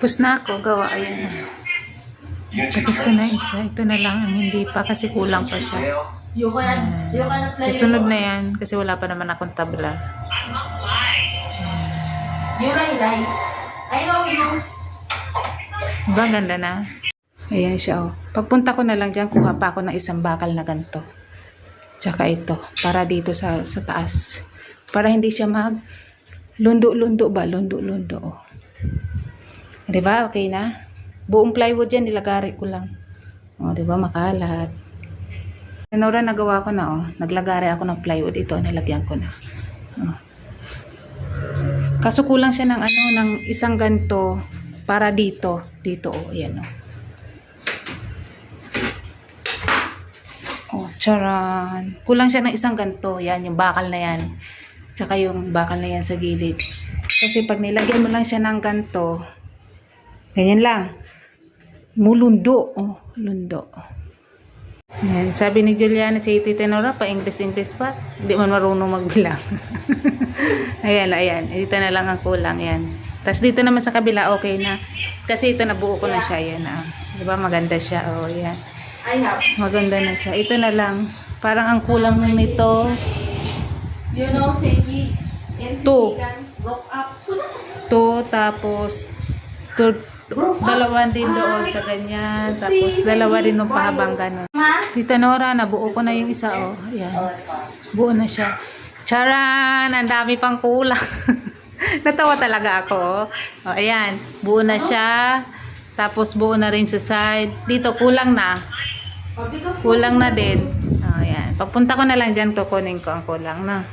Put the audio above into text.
Tapos na ako gawa, ayan. Tapos ko na isa. Ito na lang ang hindi pa kasi kulang pa siya. Sa sunod na yan kasi wala pa naman akong tabla. Diba ganda na? Ayan siya, oh. Pagpunta ko na lang dyan, kuha pa ako ng isang bakal na ganito. Tsaka ito, para dito sa taas. Para hindi siya mag lundo-lundo ba? Lundo-lundo, oh. Diba? Okay na? Buong plywood yan, nilagari ko lang. O, diba? Makalat. Nora, nagawa ko na, oh. Naglagari ako ng plywood. Ito, nilagyan ko na. Oh. Kaso kulang siya ng ano, ng isang ganto para dito. Dito, oh. Ayan, oh. Oh, charan. Kulang siya ng isang ganto. Yan, yung bakal na yan. Tsaka yung bakal na yan sa gilid. Kasi pag nilagyan mo lang siya ng ganto, ganyan lang. Mulundo. Oh, lundo. Yan. Sabi ni Juliana, si Tita Nora, pa-English pa. Hindi man marunong magbilang. Ayan, ayan. Dito na lang ang kulang. Yan. Tapos dito naman sa kabila, okay na. Kasi ito, nabuo ko na siya. Yan, ah. Diba? Maganda siya. Oh, yan. Maganda na siya. Ito na lang. Parang ang kulang nito. You know, Segi, Two. broke up. Two, tapos dalawa din doon sa ganyan. Tapos dalawa din ng pahabang ganun. Tita Nora, nabuo ko na yung isa, oh. Ayan. Buo na siya. Charan! Ang dami pang kulang. Natawa talaga ako, oh. Oh, ayan. Buo na siya. Tapos buo na rin sa side. Dito, kulang na. Kulang na din. Oh, ayan. Pagpunta ko na lang dyan, kukunin ko ang kulang na.